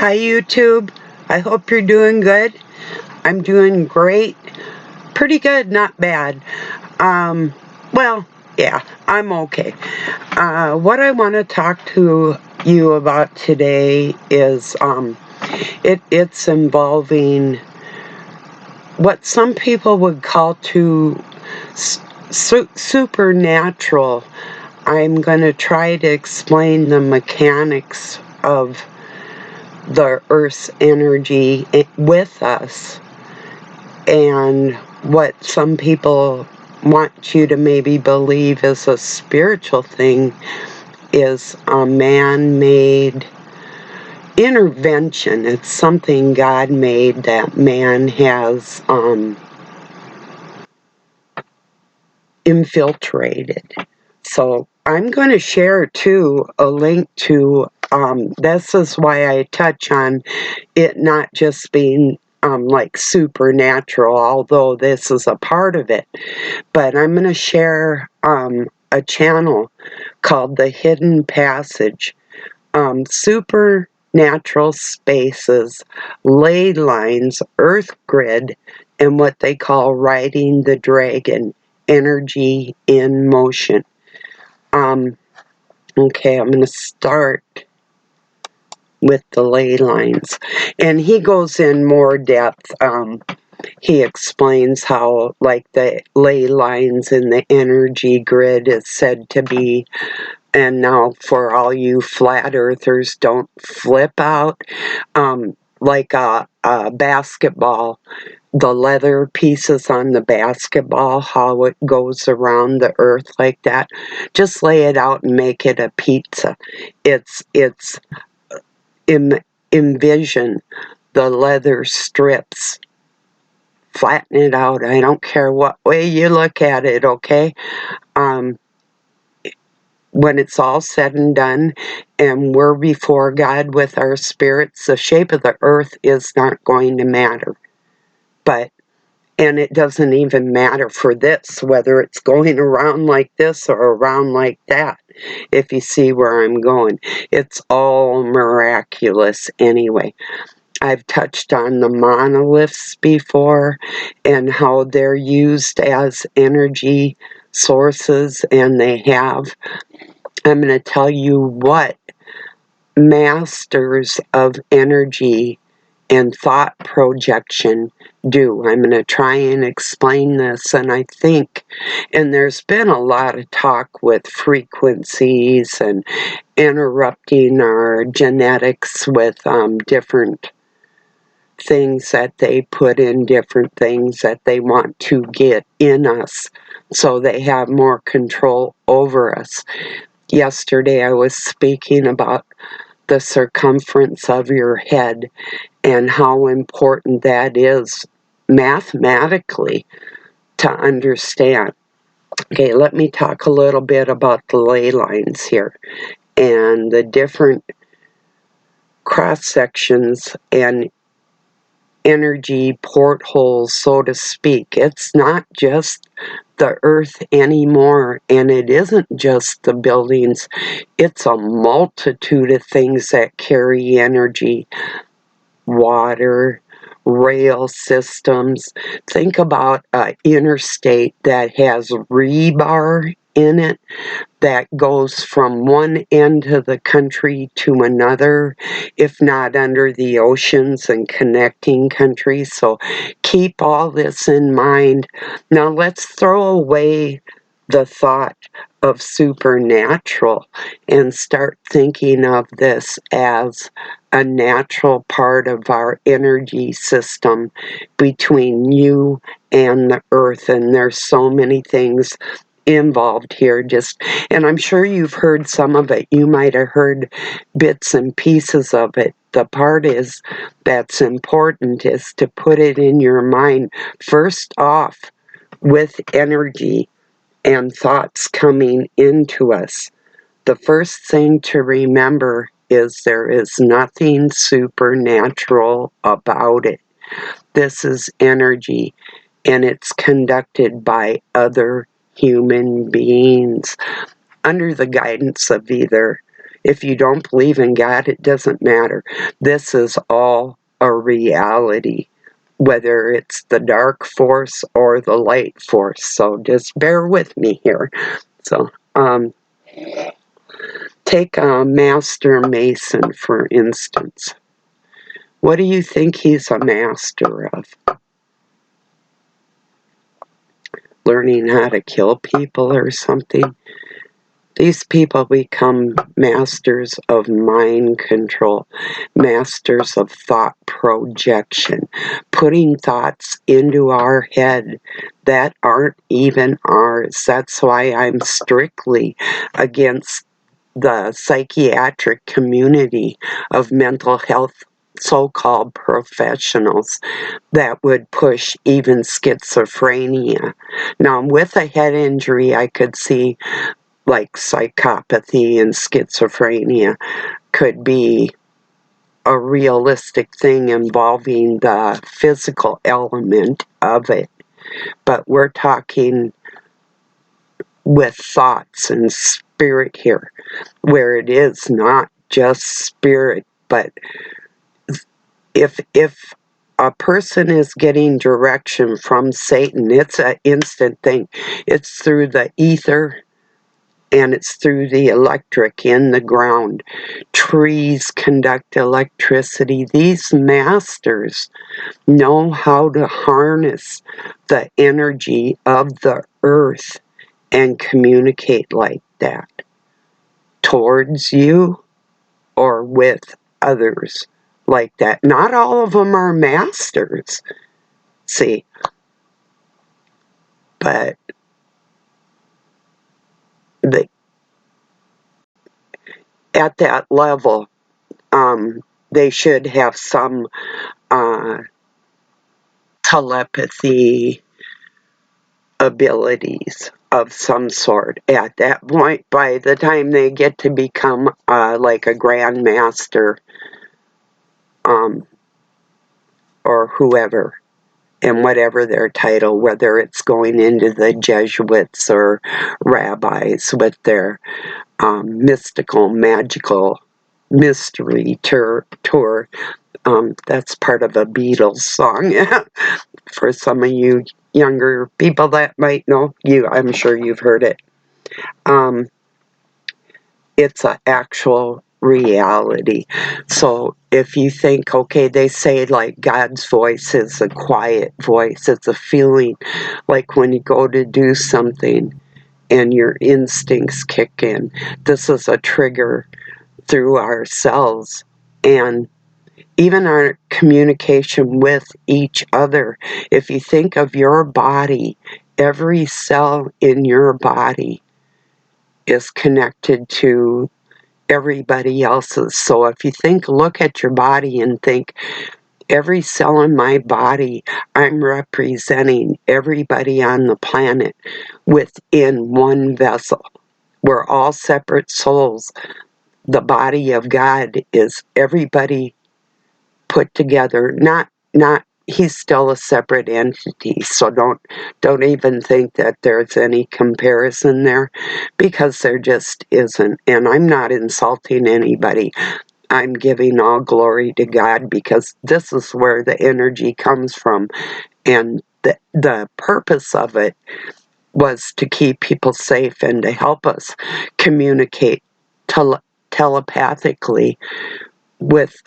Hi YouTube, I hope you're doing good. I'm doing great. Pretty good, not bad. Well, yeah, I'm okay. What I want to talk to you about today is it's involving what some people would call supernatural. I'm going to try to explain the mechanics of the Earth's energy with us, and what some people want you to maybe believe is a spiritual thing is a man-made intervention. It's something God made that man has infiltrated. So I'm going to share too a link to this is why I touch on it not just being like supernatural, although this is a part of it. But I'm going to share a channel called The Hidden Passage. Supernatural spaces, ley lines, earth grid, and what they call riding the dragon, energy in motion. Okay, I'm going to start with the ley lines. And he goes in more depth. He explains how, like, the ley lines in the energy grid is said to be, and now for all you flat earthers, don't flip out, like a basketball, the leather pieces on the basketball, how it goes around the earth like that. Just lay it out and make it a pizza. It's envision the leather strips, flatten it out. I don't care what way you look at it, okay? When it's all said and done and we're before God with our spirits, the shape of the earth is not going to matter. And it doesn't even matter for this, whether it's going around like this or around like that, if you see where I'm going. It's all miraculous anyway. I've touched on the monoliths before and how they're used as energy sources, and they have. I'm going to tell you what masters of energy and thought projection do. I'm going to try and explain this, and I think, and there's been a lot of talk with frequencies and interrupting our genetics with different things that they put in, different things that they want to get in us so they have more control over us. Yesterday I was speaking about the circumference of your head and how important that is mathematically to understand. Okay, let me talk a little bit about the ley lines here and the different cross sections and energy portholes, so to speak. It's not just the earth anymore, and it isn't just the buildings. It's a multitude of things that carry energy. Water, rail systems. Think about an interstate that has rebar in it that goes from one end of the country to another, if not under the oceans and connecting countries. So keep all this in mind. Now let's throw away the thought of supernatural and start thinking of this as a natural part of our energy system between you and the earth. And there's so many things involved here, and I'm sure you've heard some of it. You might have heard bits and pieces of it. The part is that's important is to put it in your mind first off with energy and thoughts coming into us. The first thing to remember is there is nothing supernatural about it. This is energy, and it's conducted by other human beings under the guidance of either If you don't believe in God, it doesn't matter. This is all a reality, whether it's the dark force or the light force. So just bear with me here. So, take a master mason, for instance. What do you think he's a master of? Learning how to kill people or something? These people become masters of mind control, masters of thought projection, putting thoughts into our head that aren't even ours. That's why I'm strictly against the psychiatric community of mental health so-called professionals that would push even schizophrenia. Now, with a head injury, I could see like psychopathy and schizophrenia could be a realistic thing involving the physical element of it. But we're talking with thoughts and spirit here, where it is not just spirit, but if a person is getting direction from Satan, it's an instant thing. It's through the ether and it's through the electric in the ground. Trees conduct electricity. These masters know how to harness the energy of the earth and communicate like that towards you or with others like that. Not all of them are masters, see, but the, at that level, they should have some telepathy abilities of some sort at that point. By the time they get to become like a grandmaster or whoever, and whatever their title, whether it's going into the Jesuits or rabbis with their mystical, magical mystery tour. That's part of a Beatles song. For some of you younger people that might know, I'm sure you've heard it. It's an actual reality. So if you think, okay, they say like God's voice is a quiet voice, it's a feeling like when you go to do something and your instincts kick in. This is a trigger through ourselves and even our communication with each other. If you think of your body, every cell in your body is connected to everybody else's. So if you look at your body and think, every cell in my body, I'm representing everybody on the planet within one vessel. We're all separate souls. The body of God is everybody put together. Not he's still a separate entity, so don't even think that there's any comparison there, because there just isn't. And I'm not insulting anybody. I'm giving all glory to God, because this is where the energy comes from, and the purpose of it was to keep people safe and to help us communicate telepathically without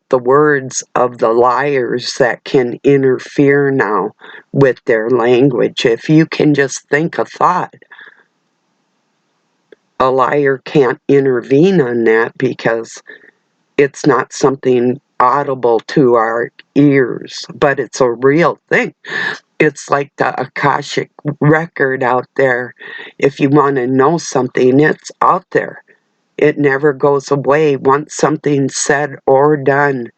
the words of the liars that can interfere now with their language. If you can just think a thought, a liar can't intervene on that because it's not something audible to our ears, but it's a real thing. It's like the Akashic record out there. If you want to know something, it's out there. It never goes away. Once something's said or done,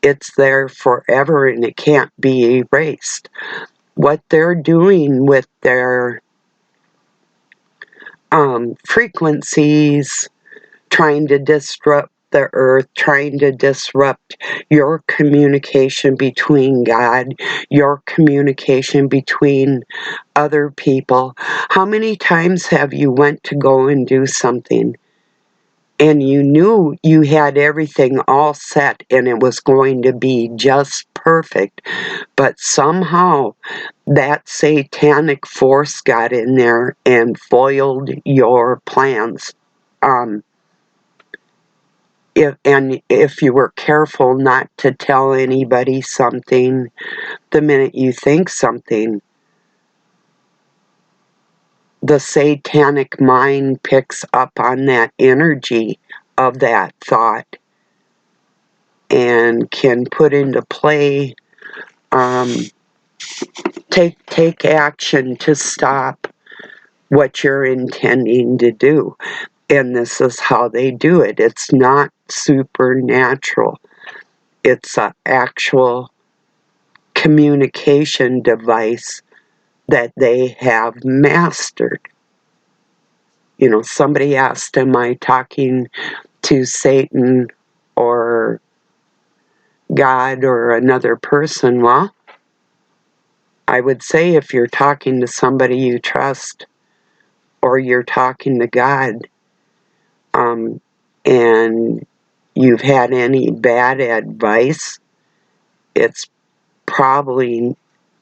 it's there forever and it can't be erased. What they're doing with their frequencies, trying to disrupt the earth, trying to disrupt your communication between God, your communication between other people. How many times have you went to go and do something and you knew you had everything all set and it was going to be just perfect, but somehow that satanic force got in there and foiled your plans. If you were careful not to tell anybody something, the minute you think something, the satanic mind picks up on that energy of that thought and can put into play, take action to stop what you're intending to do. And this is how they do it. It's not supernatural. It's an actual communication device that they have mastered. You know, somebody asked, am I talking to Satan or God or another person? Well, I would say if you're talking to somebody you trust or you're talking to God, and you've had any bad advice, it's probably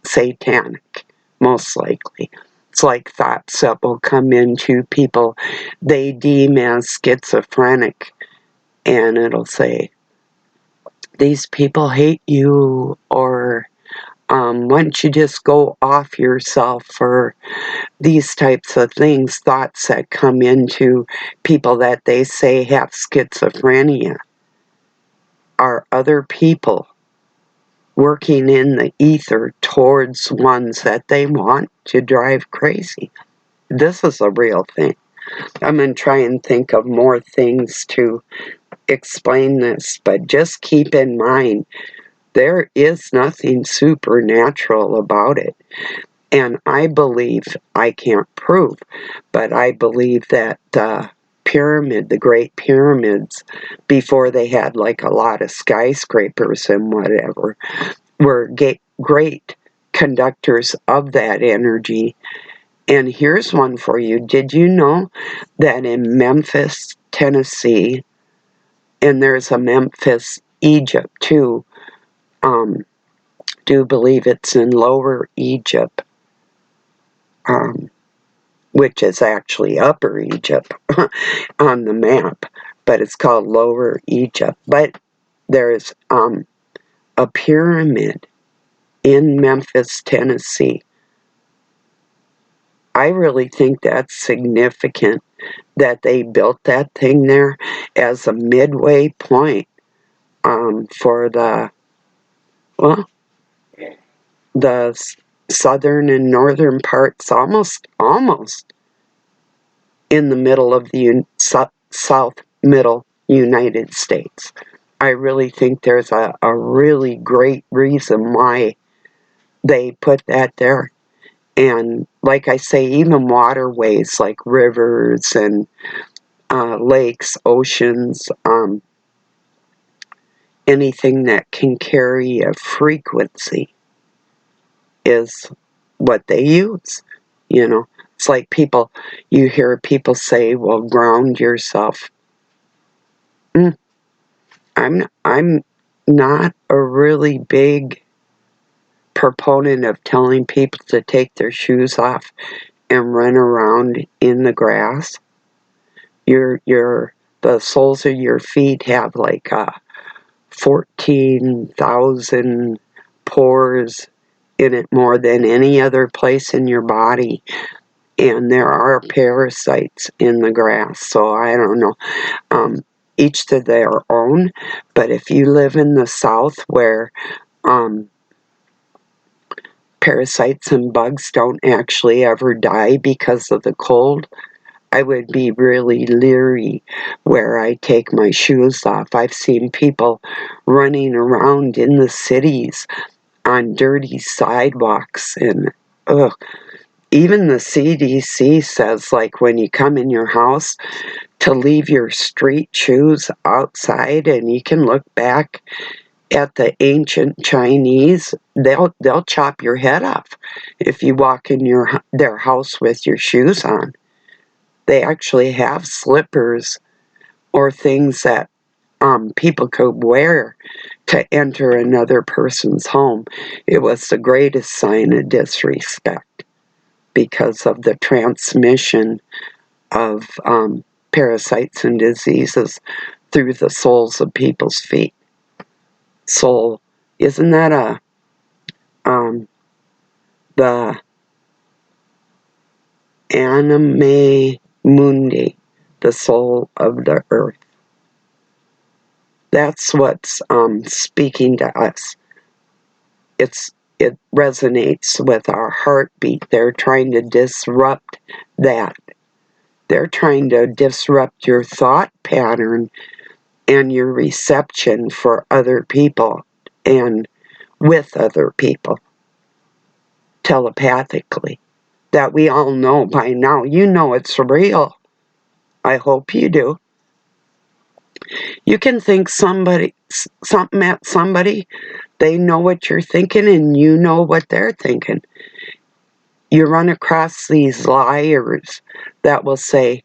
satanic, most likely. It's like thoughts that will come into people they deem as schizophrenic, and it'll say, these people hate you, or why don't you just go off yourself, or these types of things, thoughts that come into people that they say have schizophrenia are other people working in the ether towards ones that they want to drive crazy. This is a real thing. I'm going to try and think of more things to explain this, but just keep in mind there is nothing supernatural about it. And I believe, I can't prove, but I believe that the pyramid, the Great Pyramids, before they had like a lot of skyscrapers and whatever, were great conductors of that energy. And here's one for you. Did you know that in Memphis, Tennessee, and there's a Memphis, Egypt too, do believe it's in Lower Egypt, which is actually Upper Egypt on the map, but it's called Lower Egypt. But there's a pyramid in Memphis, Tennessee. I really think that's significant that they built that thing there as a midway point for well, the southern and northern parts, almost in the middle of the south middle United States. I really think there's a really great reason why they put that there. And like I say, even waterways like rivers and lakes, oceans, anything that can carry a frequency is what they use. You know, it's like you hear people say, well, ground yourself. I'm not a really big proponent of telling people to take their shoes off and run around in the grass. The soles of your feet have like 14,000 pores in it, more than any other place in your body. And there are parasites in the grass, so I don't know. Each to their own, but if you live in the South where parasites and bugs don't actually ever die because of the cold, I would be really leery where I take my shoes off. I've seen people running around in the cities on dirty sidewalks, and even the CDC says, like, when you come in your house, to leave your street shoes outside. And you can look back at the ancient Chinese, they'll chop your head off if you walk in their house with your shoes on. They actually have slippers or things that people could wear to enter another person's home. It was the greatest sign of disrespect because of the transmission of parasites and diseases through the soles of people's feet. Sole, isn't that the anime mundi, the soul of the earth? That's what's speaking to us. It resonates with our heartbeat. They're trying to disrupt that. They're trying to disrupt your thought pattern and your reception for other people and with other people telepathically. That we all know by now. You know it's real. I hope you do. You can think something at somebody, they know what you're thinking and you know what they're thinking. You run across these liars that will say,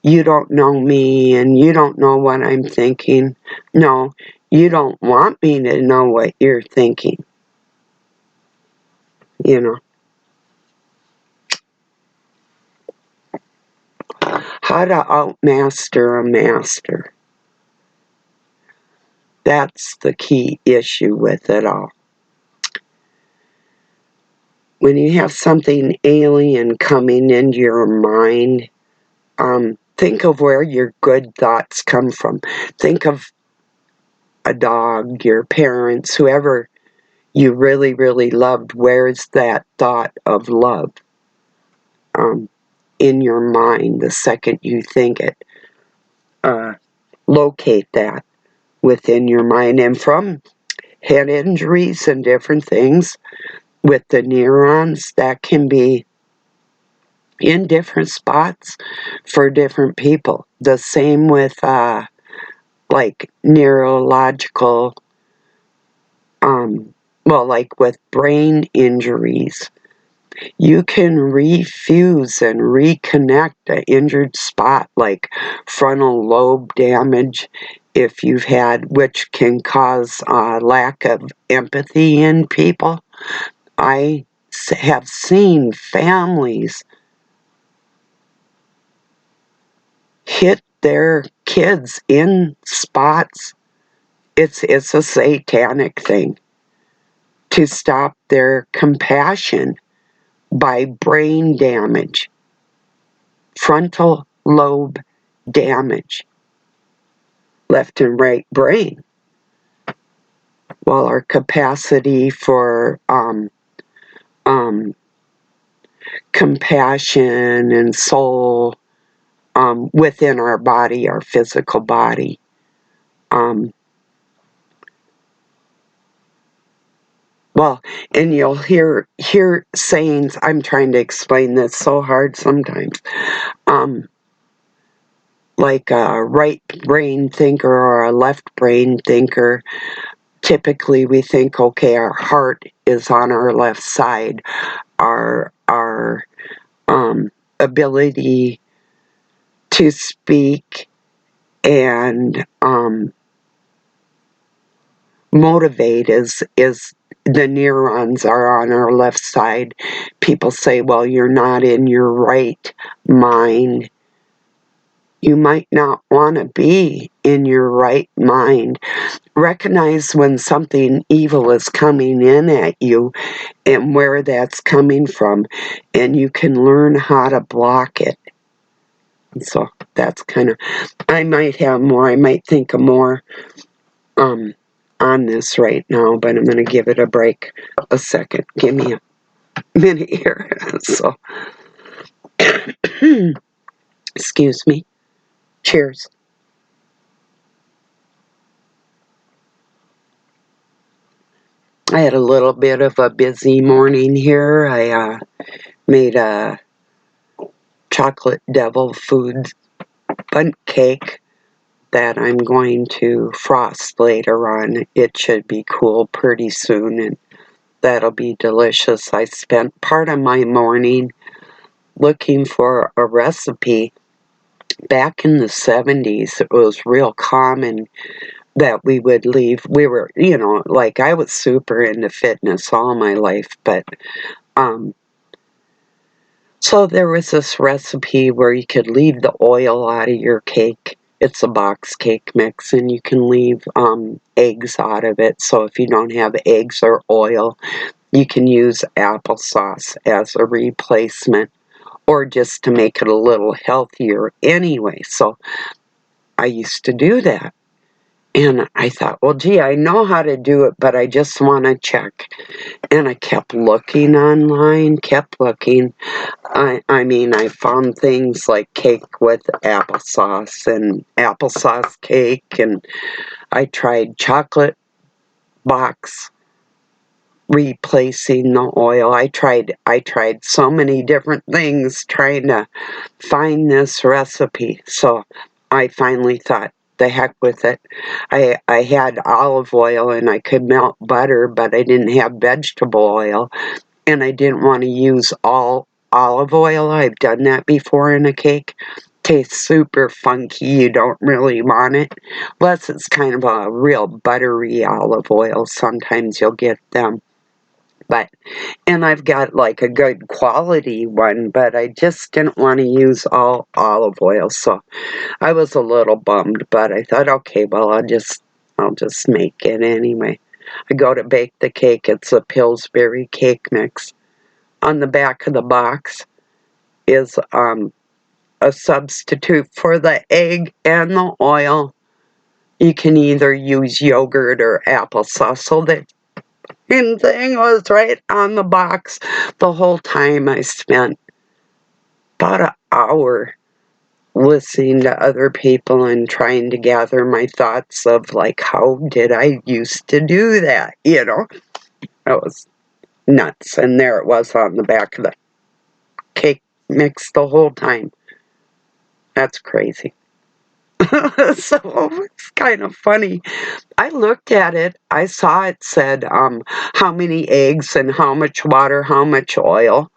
you don't know me and you don't know what I'm thinking. No, you don't want me to know what you're thinking. You know. How to outmaster a master. That's the key issue with it all. When you have something alien coming into your mind, think of where your good thoughts come from. Think of a dog, your parents, whoever you really, really loved. Where's that thought of love in your mind the second you think it? Locate that within your mind. And from head injuries and different things with the neurons, that can be in different spots for different people. The same with like neurological, like with brain injuries. You can refuse and reconnect an injured spot like frontal lobe damage if you've had, which can cause a lack of empathy in people. I have seen families hit their kids in spots. It's a satanic thing to stop their compassion by brain damage, frontal lobe damage, left and right brain. While our capacity for compassion and soul within our body, our physical body, and you'll hear sayings. I'm trying to explain this so hard sometimes. Like a right brain thinker or a left brain thinker, typically we think, okay, our heart is on our left side. Our ability to speak and motivate is the neurons are on our left side. People say, well, you're not in your right mind. You might not want to be in your right mind. Recognize when something evil is coming in at you and where that's coming from, and you can learn how to block it. So that's kind of, I might have more, I might think of more on this right now, but I'm going to give it a break a second. Give me a minute here. So, excuse me. Cheers. I had a little bit of a busy morning here. I made a chocolate devil food bundt cake that I'm going to frost later on. It should be cool pretty soon, and that'll be delicious. I spent part of my morning looking for a recipe back in the 70s, it was real common that we would leave. We were, like I was super into fitness all my life, but so there was this recipe where you could leave the oil out of your cake. It's a box cake mix, and you can leave eggs out of it. So if you don't have eggs or oil, you can use applesauce as a replacement, or just to make it a little healthier anyway. So I used to do that. And I thought, well, gee, I know how to do it, but I just want to check. And I kept looking online, kept looking. I found things like cake with applesauce and applesauce cake, and I tried chocolate box replacing the oil. I tried so many different things trying to find this recipe. So I finally thought, the heck with it. I had olive oil and I could melt butter, but I didn't have vegetable oil, and I didn't want to use all olive oil. I've done that before in a cake. Tastes super funky. You don't really want it. Unless it's kind of a real buttery olive oil. Sometimes you'll get them. And I've got like a good quality one, but I just didn't want to use all olive oil. So I was a little bummed, but I thought, okay, well, I'll just make it anyway. I go to bake the cake. It's a Pillsbury cake mix. On the back of the box is a substitute for the egg and the oil. You can either use yogurt or applesauce. So the thing was right on the box. The whole time I spent about an hour listening to other people and trying to gather my thoughts of like, how did I used to do that? That was nuts. And there it was on the back of the cake mix the whole time. That's crazy. So it's kind of funny. I looked at it. I saw it said how many eggs and how much water, how much oil.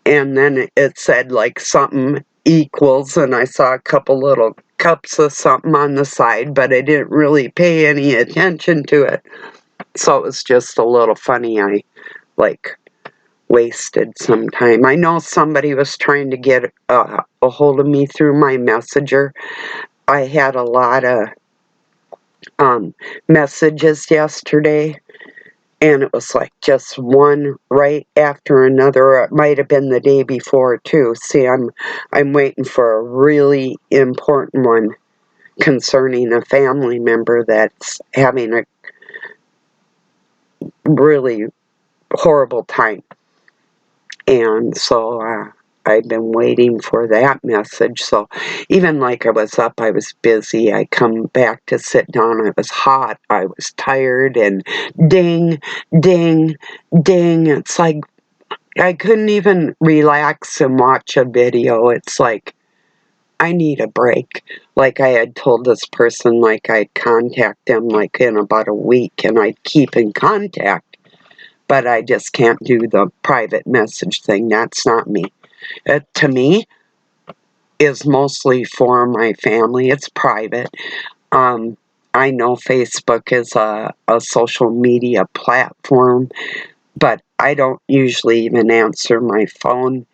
And then it said like something equals, and I saw a couple little cups of something on the side, but I didn't really pay any attention to it. So it was just a little funny. I like wasted some time. I know somebody was trying to get a hold of me through my messenger. I had a lot of messages yesterday, and it was like just one right after another, or it might have been the day before too. See, I'm waiting for a really important one concerning a family member that's having a really horrible time. And so I've been waiting for that message. So even like I was up, I was busy. I come back to sit down. I was hot. I was tired, and ding, ding, ding. It's like I couldn't even relax and watch a video. It's like I need a break. Like I had told this person, like I'd contact them like in about a week, and I'd keep in contact. But I just can't do the private message thing. That's not me. It, to me, is mostly for my family. It's private. Um, I know Facebook is a social media platform, but I don't usually even answer my phone.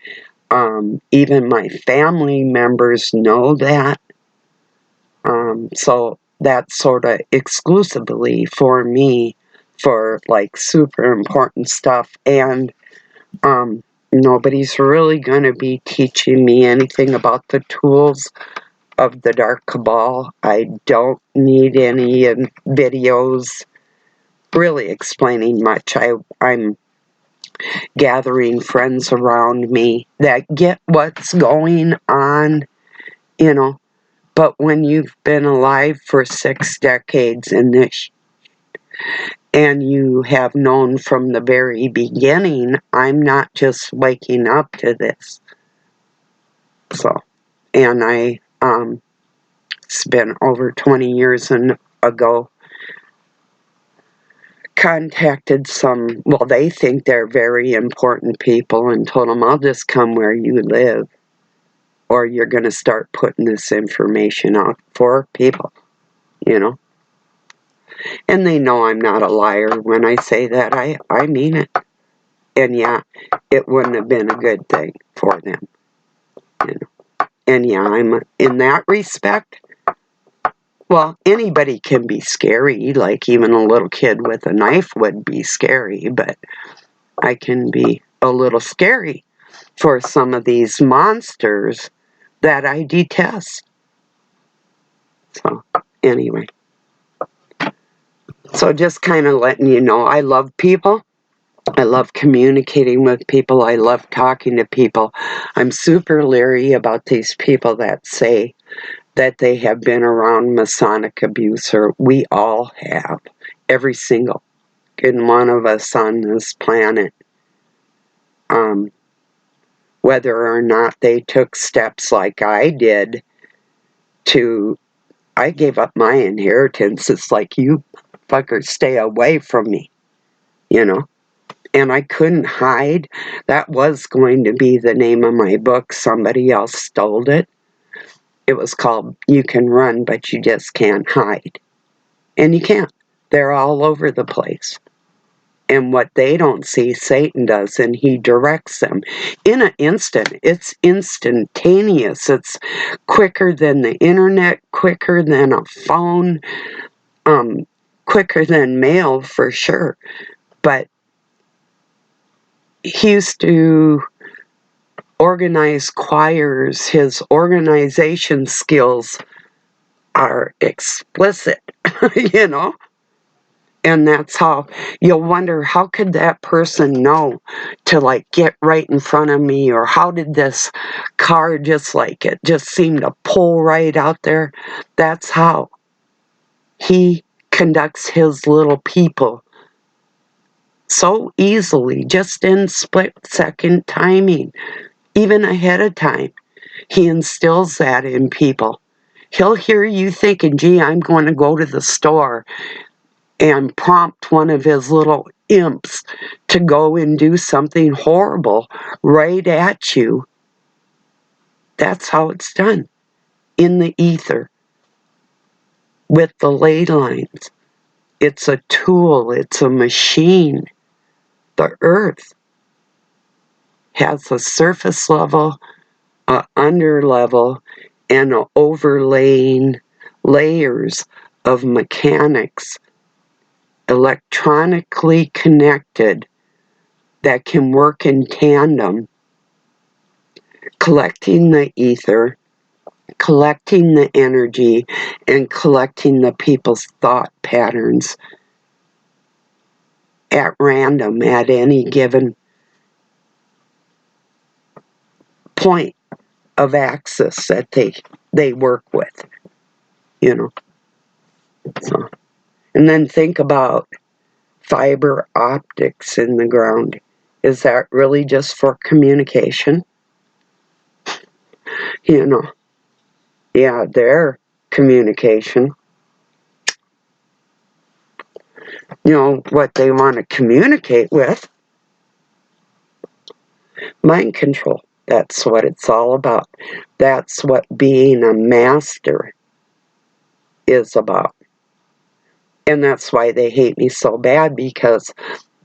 Even my family members know that. So that's sort of exclusively for me for like super important stuff. And nobody's really going to be teaching me anything about the tools of the Dark Cabal. I don't need any videos really explaining much. I'm gathering friends around me that get what's going on, you know. But when you've been alive for 6 decades in this, and you have known from the very beginning, I'm not just waking up to this. So, and it's been over 20 years ago, contacted some, well, they think they're very important people and told them, I'll just come where you live. or you're going to start putting this information out for people, you know. And they know I'm not a liar when I say that. I mean it. And yeah, it wouldn't have been a good thing for them, you know. And yeah, I'm in that respect. Well, anybody can be scary, like even a little kid with a knife would be scary, but I can be a little scary for some of these monsters that I detest. So, anyway. So just kind of letting you know, I love people. I love communicating with people. I love talking to people. I'm super leery about these people that say that they have been around Masonic abuse, or we all have. Every single one of us on this planet. Whether or not they took steps like I did to, I gave up my inheritance. It's like, you fuckers stay away from me, you know. And I couldn't hide. That was going to be the name of my book. Somebody else stole it. It was called You Can Run, But You Just Can't Hide. And you can't. They're all over the place. And what they don't see, Satan does, and he directs them. In an instant, it's instantaneous. It's quicker than the internet, quicker than a phone, quicker than mail for sure. But he used to organize choirs. His organization skills are explicit, you know? And that's how you'll wonder, how could that person know to like get right in front of me? Or how did this car just like, it just seemed to pull right out there? That's how he conducts his little people so easily, just in split-second timing, even ahead of time. He instills that in people. He'll hear you thinking, gee, I'm going to go to the store, and prompt one of his little imps to go and do something horrible right at you. That's how it's done. In the ether. With the ley lines. It's a tool. It's a machine. The earth has a surface level, an under level, and an overlaying layers of mechanics electronically connected that can work in tandem, collecting the ether, collecting the energy, and collecting the people's thought patterns at random at any given point of access that they work with, you know. So, and then think about fiber optics in the ground. Is that really just for communication? You know, yeah, their communication. You know, what they want to communicate with. Mind control. That's what it's all about. That's what being a master is about. And that's why they hate me so bad, because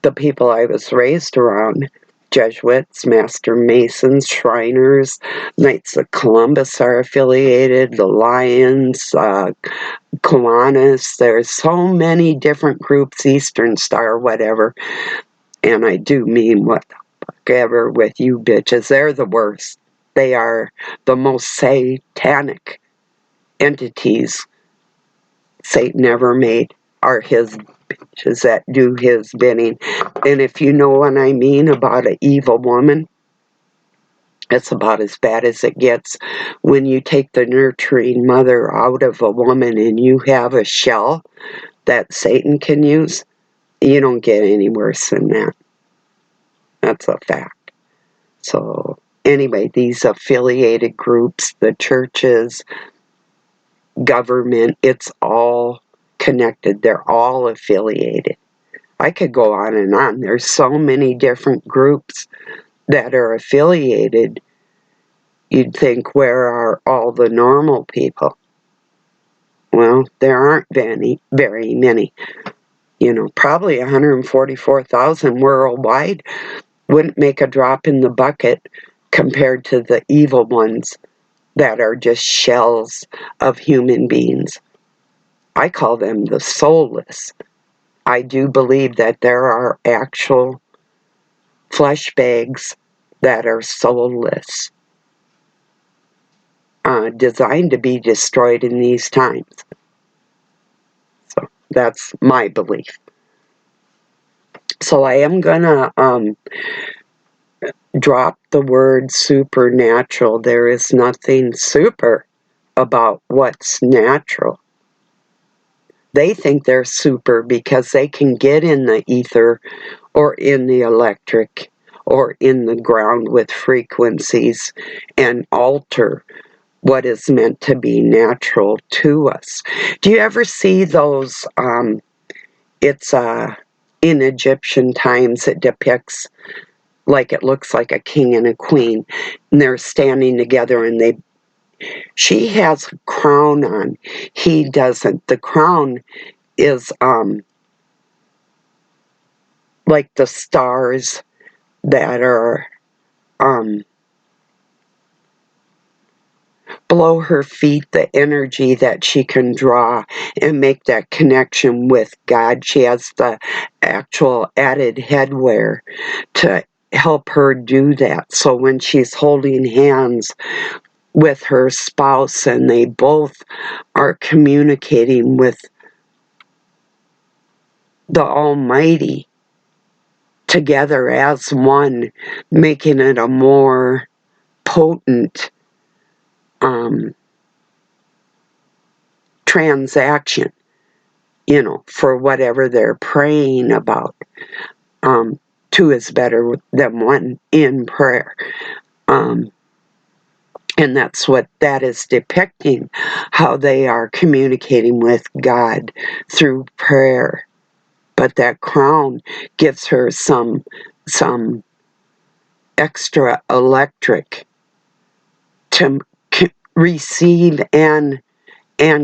the people I was raised around, Jesuits, Master Masons, Shriners, Knights of Columbus are affiliated, the Lions, Kiwanis, there's so many different groups, Eastern Star, whatever. And I do mean what the fuck ever with you bitches. They're the worst. They are the most satanic entities Satan ever made, are his bitches that do his bidding. And if you know what I mean about an evil woman, it's about as bad as it gets. When you take the nurturing mother out of a woman and you have a shell that Satan can use, you don't get any worse than that. That's a fact. So anyway, these affiliated groups, the churches, government, it's all connected. They're all affiliated. I could go on and on. There's so many different groups that are affiliated You'd think, where are all the normal people? Well, there aren't very many. Probably 144,000 worldwide wouldn't make a drop in the bucket compared to the evil ones that are just shells of human beings. I call them the soulless. I do believe that there are actual flesh bags that are soulless, designed to be destroyed in these times. So that's my belief. So I am going to drop the word supernatural. There is nothing super about what's natural. They think they're super because they can get in the ether or in the electric or in the ground with frequencies and alter what is meant to be natural to us. Do you ever see those, it's in Egyptian times, it depicts, like, it looks like a king and a queen, and they're standing together, and she has a crown on, he doesn't. The crown is like the stars that are below her feet, the energy that she can draw and make that connection with God. She has the actual added headwear to help her do that. So when she's holding hands with her spouse and they both are communicating with the Almighty together as one, making it a more potent transaction, for whatever they're praying about. Two is better than one in prayer. And that's what that is depicting, how they are communicating with God through prayer. But that crown gives her some extra electric to receive and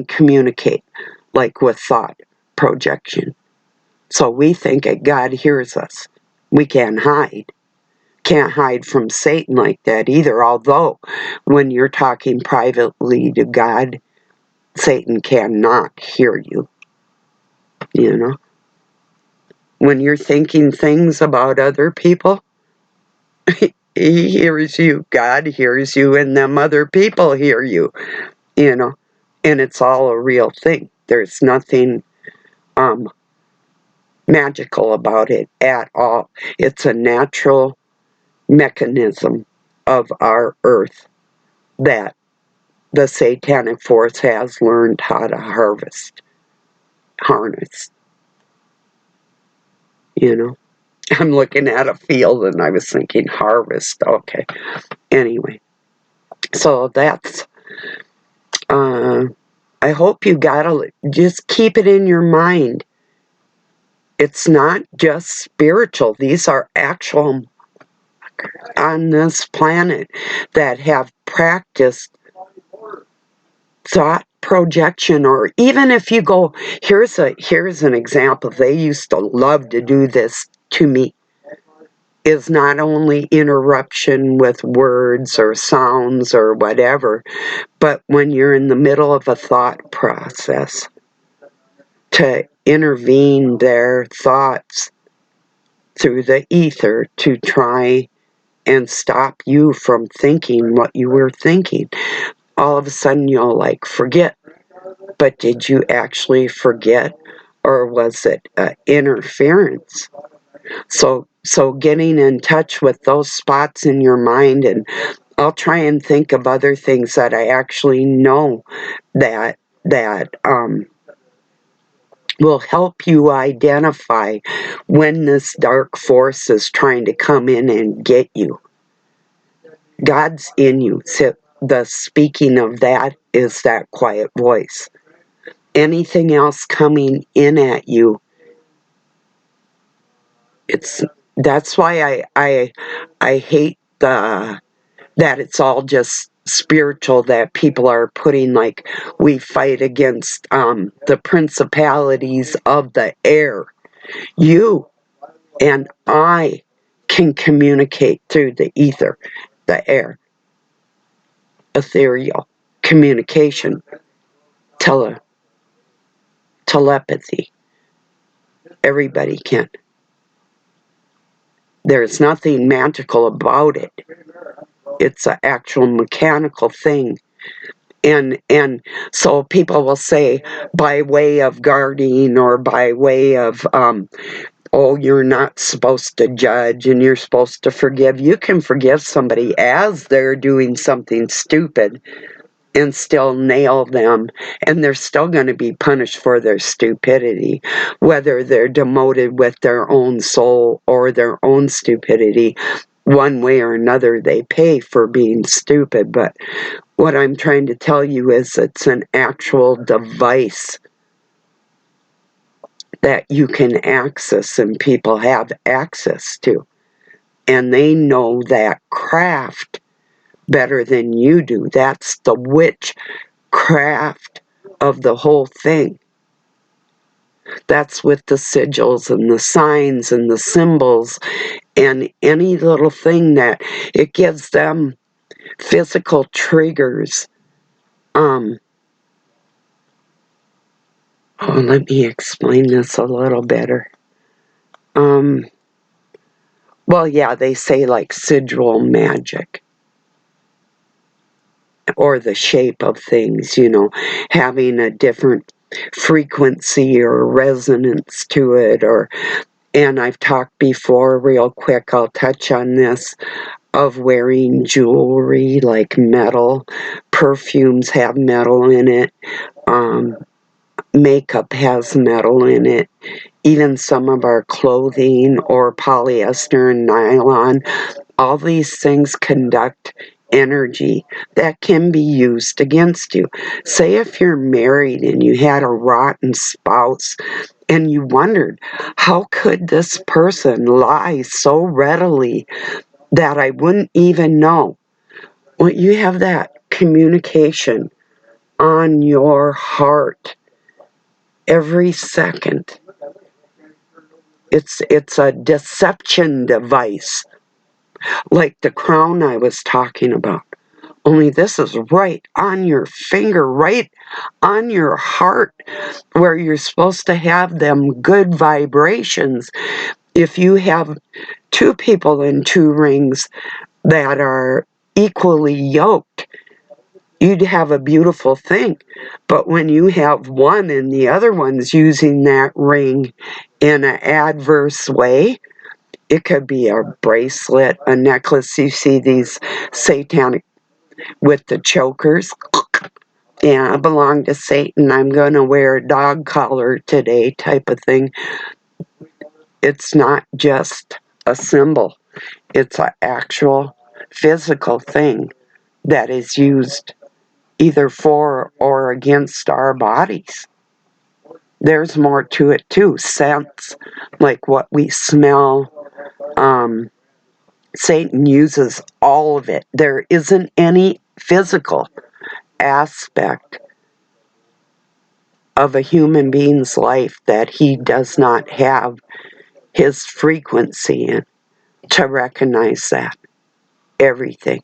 communicate, like with thought projection. So we think that God hears us. We can't hide. Can't hide from Satan like that either. Although, when you're talking privately to God, Satan cannot hear you. When you're thinking things about other people, he hears you. God hears you, and them other people hear you. And it's all a real thing. There's nothing magical about it at all. It's a natural mechanism of our earth that the satanic force has learned how to harness. I'm looking at a field and I was thinking harvest. Okay. Anyway, so that's, I hope you just keep it in your mind. It's not just spiritual. These are actual on this planet that have practiced thought projection. Or even if you go, here's an example. They used to love to do this to me. Is not only interruption with words or sounds or whatever, but when you're in the middle of a thought process, to intervene their thoughts through the ether to try and stop you from thinking what you were thinking. All of a sudden you'll forget. But did you actually forget, or was it interference? So getting in touch with those spots in your mind, and I'll try and think of other things that I actually know that will help you identify when this dark force is trying to come in and get you. God's in you. So the speaking of that is that quiet voice. Anything else coming in at you, that's why I hate that it's all just spiritual that people are putting, like we fight against the principalities of the air. You and I can communicate through the ether, the air, ethereal communication, telepathy. Everybody can. There's nothing magical about it. It's an actual mechanical thing. And so people will say, by way of guarding or by way of, oh, you're not supposed to judge and you're supposed to forgive. You can forgive somebody as they're doing something stupid and still nail them, and they're still going to be punished for their stupidity, whether they're demoted with their own soul or their own stupidity. One way or another, they pay for being stupid. But what I'm trying to tell you is it's an actual device that you can access and people have access to. And they know that craft better than you do. That's the witchcraft of the whole thing. That's with the sigils and the signs and the symbols and any little thing that it gives them physical triggers. Let me explain this a little better. Well, yeah, they say like sigil magic, or the shape of things, having a different frequency or resonance to it. And I've talked before, real quick, I'll touch on this, of wearing jewelry like metal. Perfumes have metal in it. Makeup has metal in it. Even some of our clothing or polyester and nylon, all these things conduct energy that can be used against you. Say if you're married and you had a rotten spouse and you wondered, how could this person lie so readily that I wouldn't even know? Well, you have that communication on your heart every second. It's a deception device, like the crown I was talking about. Only this is right on your finger, right on your heart, where you're supposed to have them good vibrations. If you have two people in two rings that are equally yoked, you'd have a beautiful thing. But when you have one and the other one's using that ring in an adverse way, it could be a bracelet, a necklace. You see these satanic with the chokers. Yeah, I belong to Satan. I'm going to wear a dog collar today type of thing. It's not just a symbol. It's an actual physical thing that is used either for or against our bodies. There's more to it too. Scents, like what we smell. Satan uses all of it. There isn't any physical aspect of a human being's life that he does not have his frequency in to recognize that. Everything.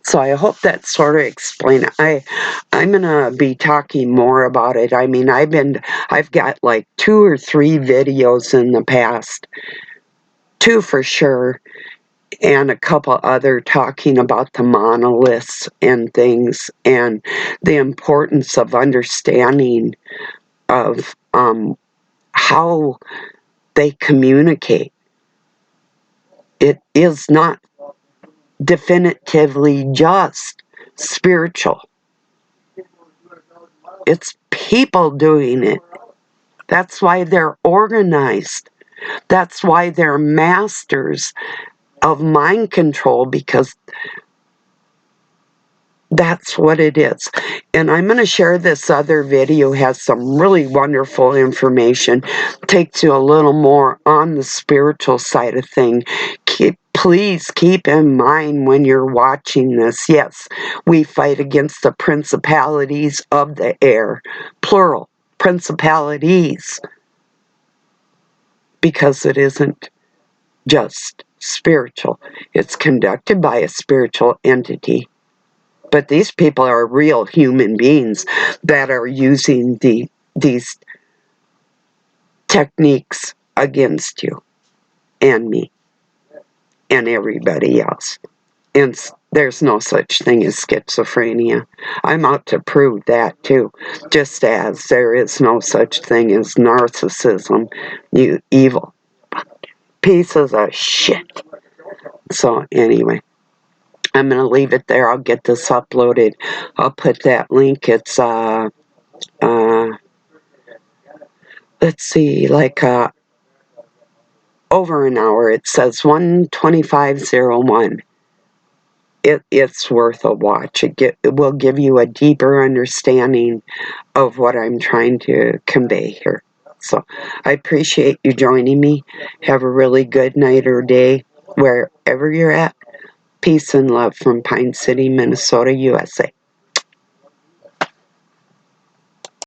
So I hope that sort of explained it. I'm gonna be talking more about it. I mean, I've got like 2 or 3 videos in the past, 2 for sure, and a couple other talking about the monoliths and things, and the importance of understanding of how they communicate. It is not definitively just spiritual. It's people doing it. That's why they're organized. That's why they're masters of mind control, because that's what it is. And I'm going to share this other video, has some really wonderful information, takes you a little more on the spiritual side of things. Please keep in mind when you're watching this, yes, we fight against the principalities of the air, plural, principalities, because it isn't just spiritual. It's conducted by a spiritual entity. But these people are real human beings that are using these techniques against you and me and everybody else. And there's no such thing as schizophrenia. I'm out to prove that too. Just as there is no such thing as narcissism, you evil pieces of shit. So anyway, I'm going to leave it there. I'll get this uploaded. I'll put that link. It's, let's see, like over an hour. It says 1:25:01. It's worth a watch. It will give you a deeper understanding of what I'm trying to convey here. So I appreciate you joining me. Have a really good night or day wherever you're at. Peace and love from Pine City, Minnesota, USA.